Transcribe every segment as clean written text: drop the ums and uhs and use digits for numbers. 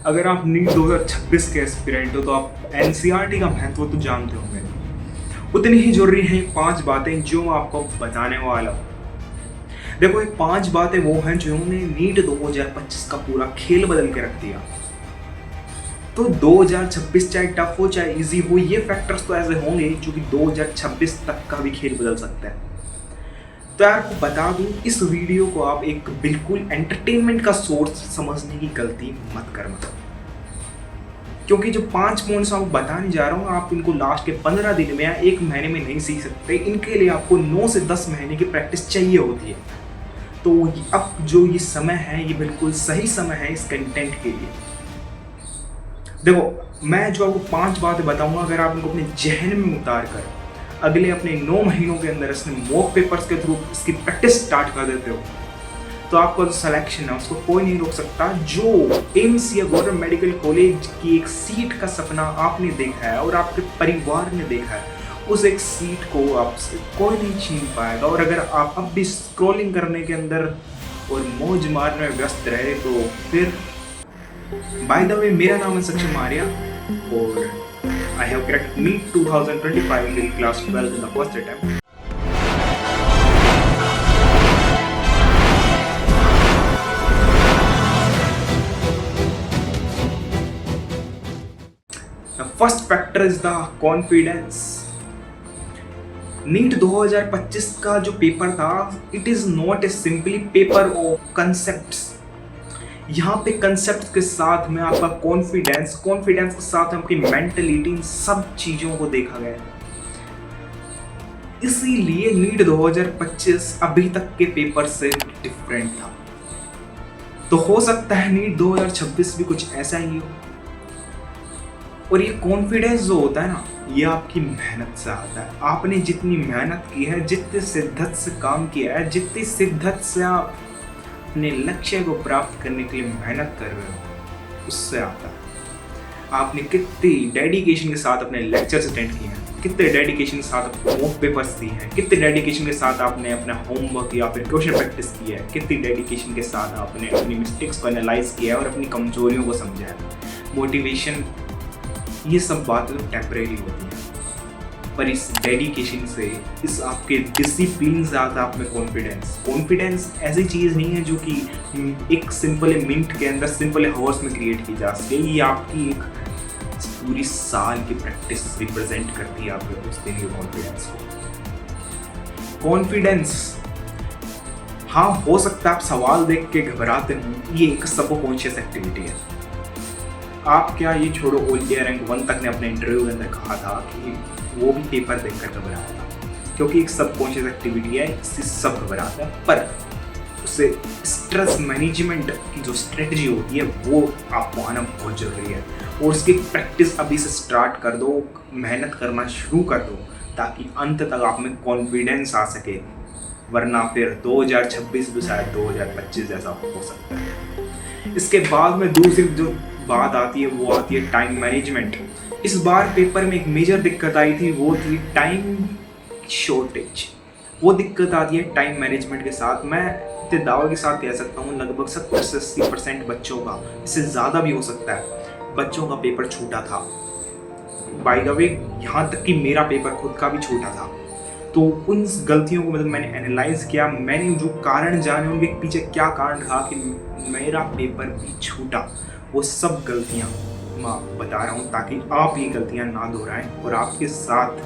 अगर आप नीट 2026 के एस्पिरेंट हो तो आप एनसीईआरटी का महत्व तो जानते होंगे। उतनी ही जरूरी हैं 5 बातें जो मैं आपको बताने वाला हूँ। देखो, ये 5 बातें वो हैं जिन्होंने नीट 2025 का पूरा खेल बदल के रख दिया। तो 2026 चाहे टफ हो चाहे इजी हो, ये फैक्टर्स तो ऐसे होंगे जो कि 2026 तक का भी खेल बदल सकते हैं। तो यार आपको बता दूं, इस वीडियो को आप एक बिल्कुल एंटरटेनमेंट का सोर्स समझने की गलती मत करना, क्योंकि जो 5 पॉइंट्स आपको बताने जा रहा हूँ आप इनको लास्ट के 15 दिन में या 1 महीने में नहीं सीख सकते। इनके लिए आपको 9 से 10 महीने की प्रैक्टिस चाहिए होती है। तो अब जो ये समय है ये बिल्कुल सही समय है इस कंटेंट के लिए। देखो, मैं जो आपको 5 बातें बताऊंगा, अगर आप इनको अपने जहन में उतार कर अगले अपने 9 महीनों के अंदर इसमें मॉक पेपर्स के थ्रू इसकी प्रैक्टिस स्टार्ट कर देते हो, तो आपका जो सिलेक्शन है उसको कोई नहीं रोक सकता। जो एम्स या गवर्नमेंट मेडिकल कॉलेज की एक सीट का सपना आपने देखा है और आपके परिवार ने देखा है, उस एक सीट को आपसे कोई नहीं छीन पाएगा। और अगर आप अब भी स्क्रॉलिंग करने के अंदर और मौज मारने में व्यस्त रहे तो फिर, बाय द वे, मेरा नाम है सक्षम आर्या और I have cracked NEET 2025 in class 12 in the first attempt. The first factor is the confidence. NEET 2025 का जो पेपर था, it is not a simply paper of concepts. यहाँ पे कंसेप्ट के साथ में आपका कॉन्फिडेंस के साथ में आपकी मेंटलिटी, इन सब चीजों को देखा गया है। इसीलिए नीट 2025 अभी तक के पेपर से डिफरेंट था। तो हो सकता है नीट 2026 भी कुछ ऐसा ही हो। और ये कॉन्फिडेंस जो होता है ना, ये आपकी मेहनत से आता है। आपने जितनी मेहनत की है, जितनी शिद्दत से काम किया है, जितनी शिद्दत से आप अपने लक्ष्य को प्राप्त करने के लिए मेहनत कर रहे हो, उससे आता है। आपने कितनी डेडिकेशन के साथ अपने लेक्चर्स अटेंड किए हैं, कितने डेडिकेशन के साथ मॉक पेपर्स दिए हैं, कितने डेडिकेशन के साथ आपने अपना होमवर्क या फिर क्वेश्चन प्रैक्टिस किया है, कितनी डेडिकेशन के साथ आपने अपनी मिस्टेक्स को एनालाइज किया है और अपनी कमजोरियों को समझा है। मोटिवेशन, ये सब बातें तो टेम्परेरी होती हैं, पर इस डेडिकेशन से, इस आपके डिसिप्लिन से आता है आप में कॉन्फिडेंस ऐसी चीज़ नहीं है जो कि एक सिंपल मिनट के अंदर, सिंपल हॉर्स में क्रिएट की जा सके। ये आपकी एक पूरी साल की प्रैक्टिस रिप्रेजेंट करती है आपके उस दिन के कॉन्फिडेंस को। कॉन्फिडेंस, हाँ, हो सकता है आप सवाल देख के घबराते हो, ये एक सबकॉन्शियस एक्टिविटी है। आप क्या ये छोड़ो, ऑल इंडिया रैंक 1 तक ने अपने इंटरव्यू के अंदर कहा था कि वो भी पेपर देखकर घबराया था, क्योंकि एक सबकॉन्शियस एक्टिविटी है, इससे सब घबराता है। पर उससे स्ट्रेस मैनेजमेंट की जो स्ट्रेटजी होती है वो आपको आना बहुत जरूरी है। और उसकी प्रैक्टिस अभी से स्टार्ट कर दो, मेहनत करना शुरू कर दो, ताकि अंत तक आप में कॉन्फिडेंस आ सके। वरना फिर 2026 भी शायद 2025 जैसा हो सकता है। इसके बाद में दूसरी जो बात आती है वो आती है टाइम मैनेजमेंट। इस बार पेपर में एक मेजर दिक्कत आई थी, वो थी टाइम शॉर्टेज। वो दिक्कत आती है टाइम मैनेजमेंट के साथ। मैं इतने दावे के साथ कह सकता हूँ लगभग 70 से 80% बच्चों का, इससे ज़्यादा भी हो सकता है, बच्चों का पेपर छूटा था। बाय द वे, यहाँ तक कि मेरा पेपर खुद का भी छूटा था। तो उन गलतियों को मतलब मैंने एनालाइज किया, मैंने जो कारण जाने उनके पीछे क्या कारण था कि मेरा पेपर भी छूटा। वो सब गलतियाँ मैं बता रहा हूँ ताकि आप ये गलतियाँ ना दोहराएं और आपके साथ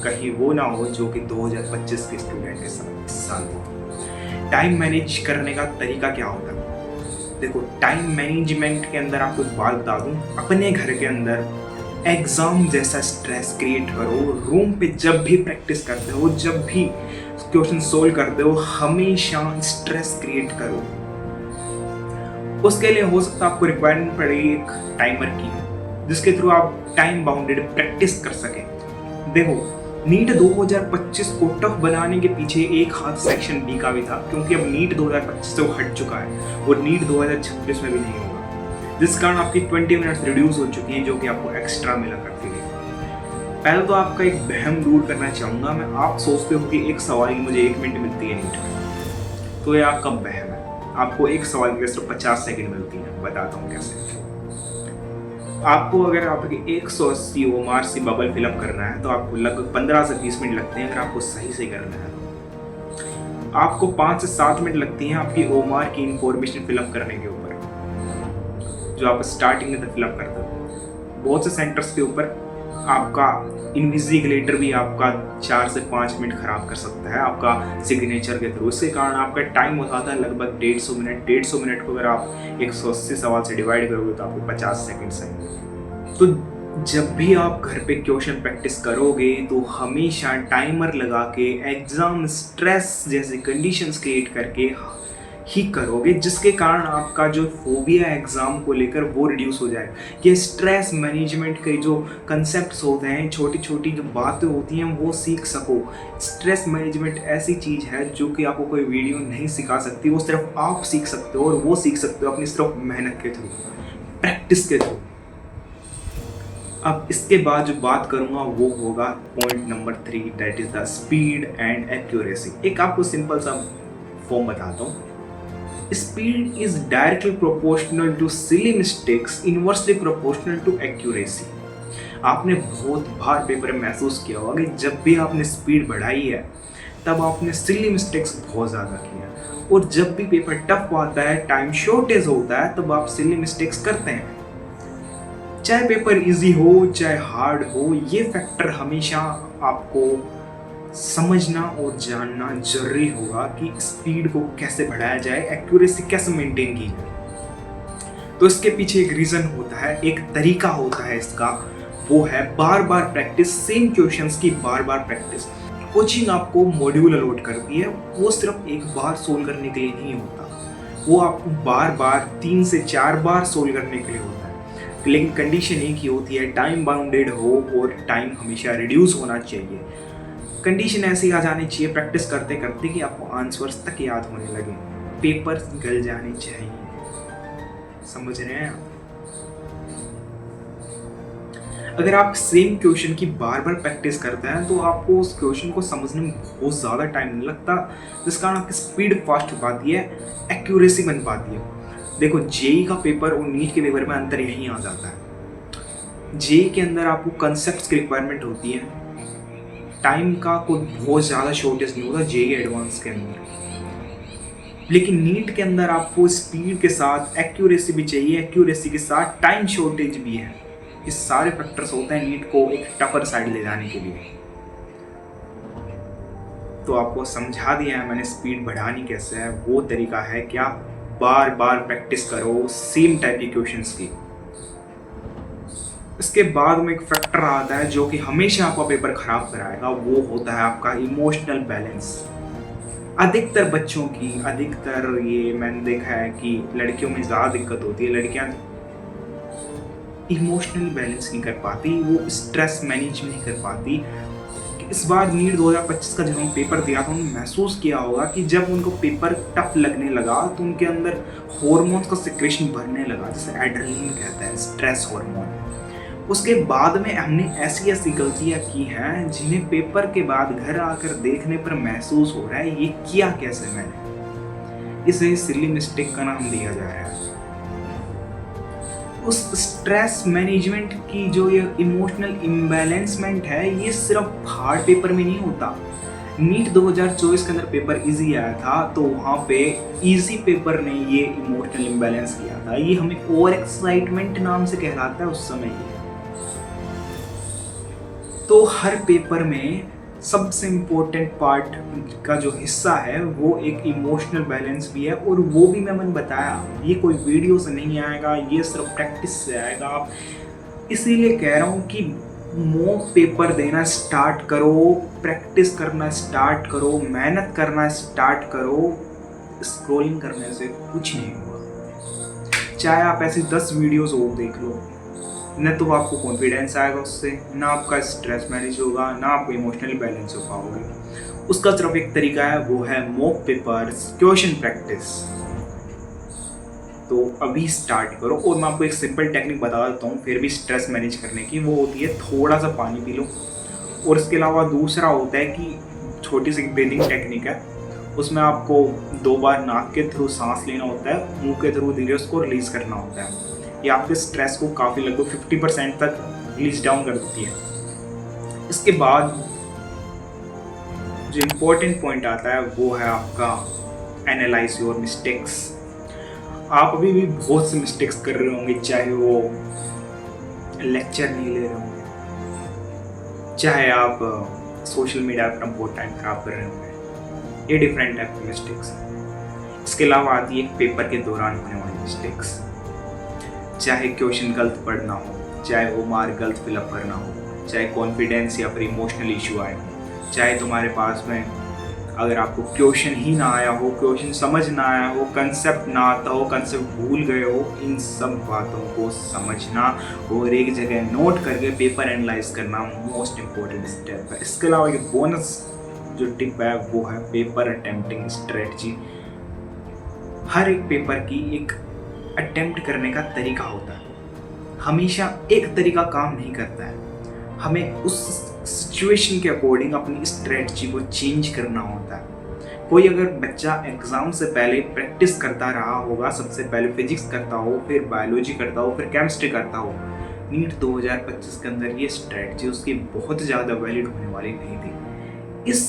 कहीं वो ना हो जो कि 2025 के स्टूडेंट के साथ इस साल हो। टाइम मैनेज करने का तरीका क्या होता है? देखो, टाइम मैनेजमेंट के अंदर आपको एक बात बता दूँ, अपने घर के अंदर एग्ज़ाम जैसा स्ट्रेस क्रिएट करो। रूम पे जब भी प्रैक्टिस करते हो, जब भी क्वेश्चन सोल्व करते हो, हमेशा स्ट्रेस क्रिएट करो। उसके लिए हो सकता है आपको रिक्वायरमेंट पड़ेगी एक टाइमर की, जिसके थ्रू आप टाइम बाउंडेड प्रैक्टिस कर सकें। देखो, नीट 2025 को टफ बनाने के पीछे एक हाथ सेक्शन बी का भी था, क्योंकि अब नीट 2025 से वो हट चुका है और नीट 2026 में भी नहीं होगा, जिस कारण आपकी 20 मिनट्स रिड्यूस हो चुकी हैं, जो कि आपको एक्स्ट्रा मिला करती है। पहले तो आपका एक वहम दूर करना चाहूँगा मैं। आप सोचते हो कि एक सवाल की मुझे 1 मिनट मिलती है नीट में, तो ये आपका वहम है। आपको एक सवाल की सिर्फ 50 सेकंड मिलती है। बताता हूँ कैसे। आपको अगर आपके 180 ओमार सी बबल फिलअप करना है तो आपको लगभग 15 से 20 मिनट लगते हैं अगर आपको सही से करना है। आपको 5 से 7 मिनट लगती हैं आपकी ओमार की इंफॉर्मेशन फिलअप करने के ऊपर, जो आप स्टार्टिंग में फिलअप करते हो। बहुत से सेंटर्स के ऊपर आपका इन्विजिलेटर भी आपका 4 से 5 मिनट खराब कर सकता है आपका सिग्नेचर के थ्रू। इसके कारण आपका टाइम हो जाता है लगभग 150 मिनट। 150 मिनट को अगर आप 180 सवाल से डिवाइड करोगे तो आपको 50 सेकंड्स आएंगे। तो जब भी आप घर पे क्वेश्चन प्रैक्टिस करोगे तो हमेशा टाइमर लगा के एग्जाम स्ट्रेस जैसे कंडीशंस क्रिएट करके ही करोगे, जिसके कारण आपका जो फोबिया एग्जाम को लेकर वो रिड्यूस हो जाए। ये स्ट्रेस मैनेजमेंट के जो कंसेप्ट्स होते हैं, छोटी छोटी जो बातें होती हैं वो सीख सको। स्ट्रेस मैनेजमेंट ऐसी चीज़ है जो कि आपको कोई वीडियो नहीं सिखा सकती, वो सिर्फ आप सीख सकते हो, और वो सीख सकते हो अपनी सिर्फ मेहनत के थ्रू, प्रैक्टिस के थ्रू। अब इसके बाद जो बात करूंगा वो होगा point number 3, that is the speed and accuracy. एक आपको सिंपल सा फॉर्म बताता हूँ। Speed is directly proportional to silly mistakes, inversely proportional to accuracy. आपने बहुत बार पेपर में महसूस किया होगा कि जब भी आपने स्पीड बढ़ाई है तब आपने सिली मिस्टेक्स बहुत ज़्यादा किया, और जब भी पेपर टफ आता है, टाइम शॉर्टेज होता है, तब आप सिली मिस्टेक्स करते हैं। चाहे पेपर इजी हो चाहे हार्ड हो, ये फैक्टर हमेशा आपको समझना और जानना जरूरी होगा कि स्पीड को कैसे बढ़ाया जाए, एक्यूरेसी कैसे मेंटेन की जाए। तो इसके पीछे एक रीजन होता है, एक तरीका होता है इसका, वो है बार बार प्रैक्टिस, सेम क्वेश्चंस की बार बार प्रैक्टिस। कोचिंग आपको मॉड्यूल अलॉट करती है, वो सिर्फ एक बार सोल्व करने के लिए नहीं होता, वो आपको बार बार 3 से 4 बार सोल्व करने के लिए होता है। लेकिन कंडीशन एक ही होती है, टाइम बाउंडेड हो और टाइम हमेशा रिड्यूस होना चाहिए। कंडीशन ऐसी आ जानी चाहिए प्रैक्टिस करते करते कि आपको आंसर्स तक याद होने लगे, पेपर्स गल जाने चाहिए। समझ रहे हैं आप? अगर आप सेम क्वेश्चन की बार बार प्रैक्टिस करते हैं तो आपको उस क्वेश्चन को समझने में बहुत ज़्यादा टाइम नहीं लगता, जिस कारण आपकी स्पीड फास्ट हो पाती है, एक्यूरेसी बन पाती है। देखो, जेई का पेपर और नीट के पेपर में अंतर यही आ जाता है। जेई के अंदर आपको कंसेप्ट्स की रिक्वायरमेंट होती है, टाइम का कोई बहुत ज़्यादा शॉर्टेज नहीं होता जेई एडवांस के अंदर। लेकिन नीट के अंदर आपको स्पीड के साथ एक्यूरेसी भी चाहिए, एक्यूरेसी के साथ टाइम शॉर्टेज भी है। ये सारे फैक्टर्स होते हैं नीट को एक टफर साइड ले जाने के लिए। तो आपको समझा दिया है मैंने स्पीड बढ़ानी कैसे है। वो तरीका है कि आप बार बार प्रैक्टिस करो सेम टाइप के क्वेश्चंस की। इसके बाद में एक फैक्टर आता है जो कि हमेशा आपका पेपर खराब कराएगा, वो होता है आपका इमोशनल बैलेंस। अधिकतर बच्चों की, अधिकतर ये मैंने देखा है कि लड़कियों में ज़्यादा दिक्कत होती है। लड़कियां इमोशनल बैलेंस नहीं कर पाती, वो स्ट्रेस मैनेज नहीं कर पाती। इस बार नीट 2025 का जब हम पेपर दिया था, उन्होंने महसूस किया होगा कि जब उनको पेपर टफ लगने लगा तो उनके अंदर हार्मोन्स का सिक्रेशन बढ़ने लगा, जैसे एड्रेनलिन कहता है, स्ट्रेस हार्मोन। उसके बाद में हमने ऐसी ऐसी गलतियां की हैं जिन्हें पेपर के बाद घर आकर देखने पर महसूस हो रहा है ये किया कैसे मैंने। इसे सिली मिस्टेक का नाम दिया जा रहा है। उस स्ट्रेस मैनेजमेंट की जो ये इमोशनल इम्बैलेंसमेंट है, ये सिर्फ हार्ड पेपर में नहीं होता। नीट 2024 के अंदर पेपर इजी आया था तो वहाँ पे इजी पेपर ने ये इमोशनल इम्बैलेंस किया था। ये हमें ओवर एक्साइटमेंट नाम से कहलाता है उस समय। तो हर पेपर में सबसे इम्पोर्टेंट पार्ट का जो हिस्सा है वो एक इमोशनल बैलेंस भी है, और वो भी मैंने बताया ये कोई वीडियो से नहीं आएगा, ये सिर्फ प्रैक्टिस से आएगा। आप इसीलिए कह रहा हूँ कि मॉक पेपर देना स्टार्ट करो, प्रैक्टिस करना स्टार्ट करो, मेहनत करना स्टार्ट करो। स्क्रॉलिंग करने से कुछ नहीं होगा। चाहे आप ऐसी 10 वीडियोस और देख लो, न तो आपको कॉन्फिडेंस आएगा उससे, ना आपका स्ट्रेस मैनेज होगा, ना आपको इमोशनली बैलेंस हो पाओगे। उसका सिर्फ एक तरीका है, वो है मॉक पेपर्स, क्वेश्चन प्रैक्टिस। तो अभी स्टार्ट करो। और मैं आपको एक सिंपल टेक्निक बता देता हूँ फिर भी स्ट्रेस मैनेज करने की, वो होती है थोड़ा सा पानी पी लो। और इसके अलावा दूसरा होता है कि छोटी सी ब्रीदिंग टेक्निक है, उसमें आपको 2 बार नाक के थ्रू सांस लेना होता है, मुंह के थ्रू धीरे उसको रिलीज करना होता है। ये आपके स्ट्रेस को काफ़ी लगभग 50% तक रिलीज डाउन कर देती है। इसके बाद जो इम्पोर्टेंट पॉइंट आता है वो है आपका एनालाइज योर मिस्टेक्स। आप अभी भी बहुत से मिस्टेक्स कर रहे होंगे, चाहे वो लेक्चर नहीं ले रहे होंगे, चाहे आप सोशल मीडिया पर अपना बहुत टाइम खराब कर रहे होंगे। ये डिफरेंट टाइप के मिस्टेक्स हैं। इसके अलावा आती है एक पेपर के दौरान होने वाली मिस्टेक्स, चाहे क्वेश्चन गलत पढ़ना हो, चाहे वो मार्क गलत फिलअप करना हो, चाहे कॉन्फिडेंस या फिर इमोशनल इशू आए हो, चाहे तुम्हारे पास में अगर आपको क्वेश्चन ही ना आया हो, क्वेश्चन समझ ना आया हो, कंसेप्ट ना आता हो, कंसेप्ट भूल गए हो, इन सब बातों को समझना और एक जगह नोट करके पेपर एनालाइज करना मोस्ट इम्पोर्टेंट स्टेप है। इसके अलावा एक बोनस जो टिप है वो है पेपर अटेम्प्टिंग स्ट्रेटजी। हर एक पेपर की एक अटेम्प्ट करने का तरीका होता है, हमेशा एक तरीका काम नहीं करता है। हमें उस सिचुएशन के अकॉर्डिंग अपनी स्ट्रेटजी को चेंज करना होता है। कोई अगर बच्चा एग्ज़ाम से पहले प्रैक्टिस करता रहा होगा, सबसे पहले फिजिक्स करता हो, फिर बायोलॉजी करता हो, फिर केमिस्ट्री करता हो, नीट 2025 के अंदर ये स्ट्रेटजी उसकी बहुत ज़्यादा वैलिड होने वाली नहीं थी। इस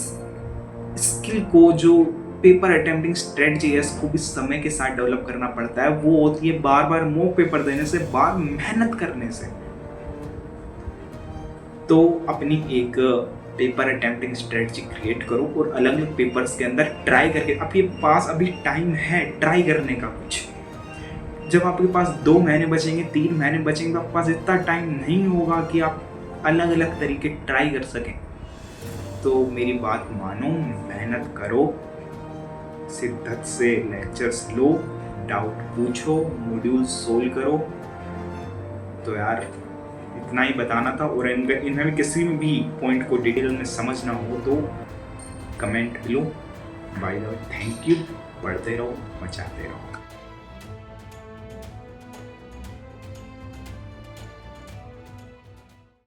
स्किल को जो पेपर अटेम्प्टिंग स्ट्रेटजी है इसको भी समय के साथ डेवलप करना पड़ता है। वो होती है बार बार मॉक पेपर देने से, बार मेहनत करने से। तो अपनी एक पेपर अटेम्प्टिंग स्ट्रेटजी क्रिएट करो और अलग अलग पेपर्स के अंदर ट्राई करके, आपके पास अभी टाइम है ट्राई करने का कुछ। जब आपके पास 2 महीने बचेंगे, 3 महीने बचेंगे, तो आपके पास इतना टाइम नहीं होगा कि आप अलग अलग तरीके ट्राई कर सकें। तो मेरी बात मानो, मेहनत करो, शिद्दत से लेक्चर्स लो, डाउट पूछो, मॉड्यूल सोल्व करो। तो यार इतना ही बताना था। और इनमें किसी भी पॉइंट को डिटेल में समझना हो तो comment low. By the way, thank you. पढ़ते रहो, मचाते रहो।